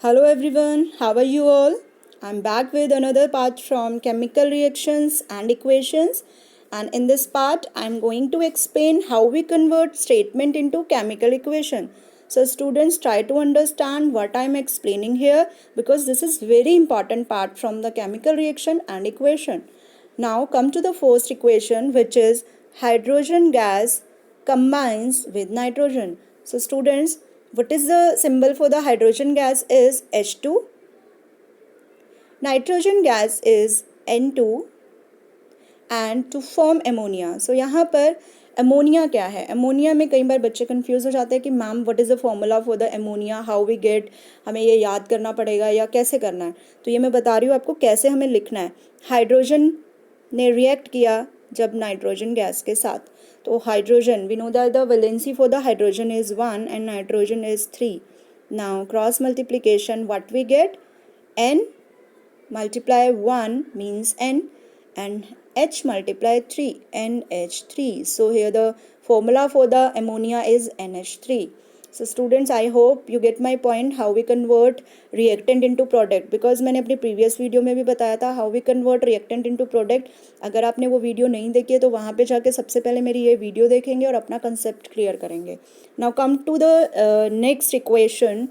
Hello everyone, how are you all? I'm back with another part from chemical reactions and equations, and in this part I'm going to explain how we convert statement into chemical equation. So students, try to understand what I'm explaining here because this is very important part from the chemical reaction and equation. Now come to the first equation, which is hydrogen gas combines with nitrogen. So students, what is the symbol for the hydrogen gas is H2, nitrogen gas is N2 and to form ammonia. So यहाँ पर ammonia क्या है? Ammonia में कई बार बच्चे confuse हो जाते हैं कि ma'am what is the formula for the ammonia, how we get, हमें ये याद करना पड़ेगा या कैसे करना है. तो ये मैं बता रही हूँ आपको कैसे हमें लिखना है. हाइड्रोजन ने रिएक्ट किया जब नाइट्रोजन गैस के साथ, तो hydrogen, we know that the valency for the hydrogen is 1 and nitrogen is 3. Now cross multiplication, what we get, n multiply 1 means n and H multiply 3, NH3. So here the formula for the ammonia is NH3. So students, I hope you get my point how we convert reactant into product, because मैंने अपनी previous video में भी बताया था how we convert reactant into product. अगर आपने वो video नहीं देखी है तो वहाँ पे जाके सबसे पहले मेरी ये video देखेंगे और अपना concept clear करेंगे. Now come to the next equation,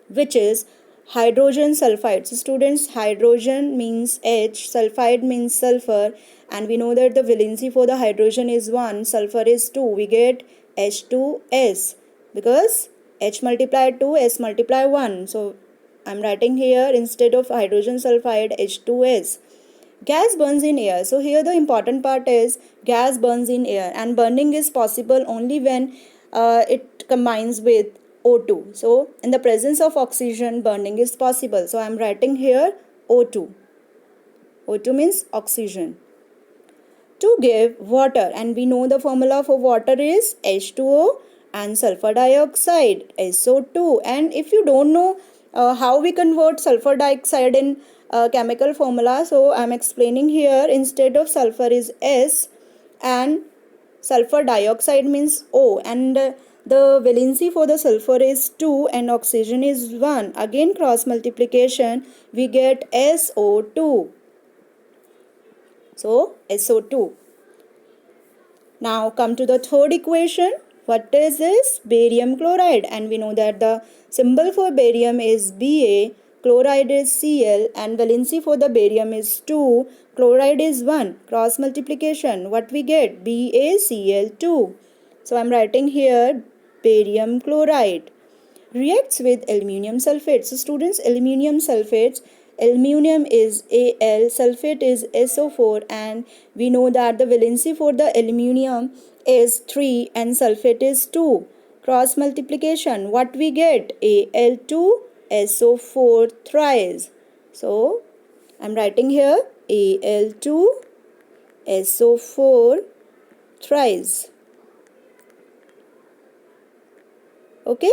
which is hydrogen sulfide. So students, hydrogen means H, sulfide means sulfur, and we know that the valency for the hydrogen is 1, sulfur is 2. We get H2S because H multiplied 2, S multiply 1. So I'm writing here instead of hydrogen sulfide H2S. Gas burns in air. So here the important part is gas burns in air, and burning is possible only when it combines with O2. So in the presence of oxygen, burning is possible. So I am writing here O2. O2 means oxygen. To give water, and we know the formula for water is H2O and sulfur dioxide SO2. And if you don't know how we convert sulfur dioxide in chemical formula, so I am explaining here. Instead of sulfur is S and sulfur dioxide means O, and the valency for the sulfur is 2 and oxygen is 1. Again cross multiplication, we get SO2. So SO2. Now come to the third equation. What is this? Barium chloride, and we know that the symbol for barium is Ba, chloride is Cl, and valency for the barium is 2, chloride is 1. Cross multiplication, what we get? BaCl2. So I am writing here barium chloride reacts with aluminium sulfate. So students, aluminium sulfates, aluminium is Al, sulfate is SO4, and we know that the valency for the aluminium is 3 and sulfate is 2. Cross multiplication, what we get? Al2 SO4 thrice. So I'm writing here Al2 SO4 thrice. Okay.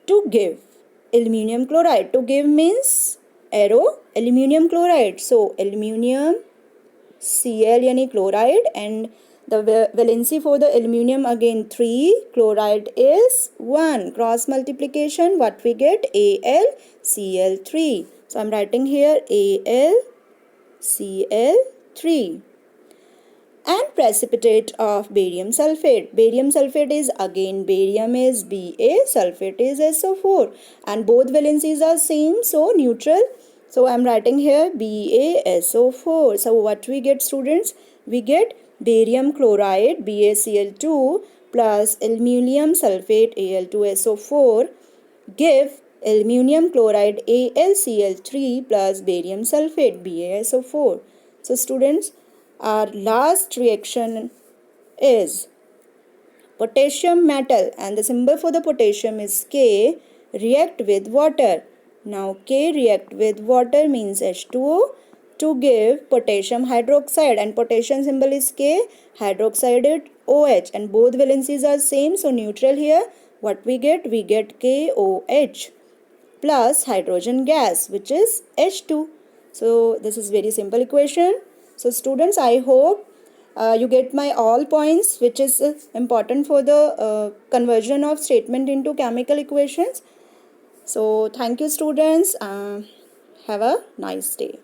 To give aluminium chloride, to give means arrow, aluminium chloride. So aluminium Cl yani chloride, and the valency for the aluminium again 3, chloride is 1. Cross multiplication, what we get? AlCl3. So I'm writing here AlCl3. And precipitate of barium sulfate. Barium sulfate is again, barium is Ba, sulfate is SO4, and both valencies are same, so neutral. So I am writing here BaSO4. So what we get, students? We get barium chloride BaCl2 plus aluminium sulfate Al2SO4 give aluminium chloride AlCl3 plus barium sulfate BaSO4. So students, our last reaction is potassium metal, and the symbol for the potassium is K, react with water. Now K react with water means H2O to give potassium hydroxide, and potassium symbol is K, hydroxide is OH, and both valencies are same, so neutral here. What we get? We get KOH plus hydrogen gas, which is H2. So this is very simple equation. So students, I hope You get my all points, which is important for the conversion of statement into chemical equations. So thank you students. Have a nice day.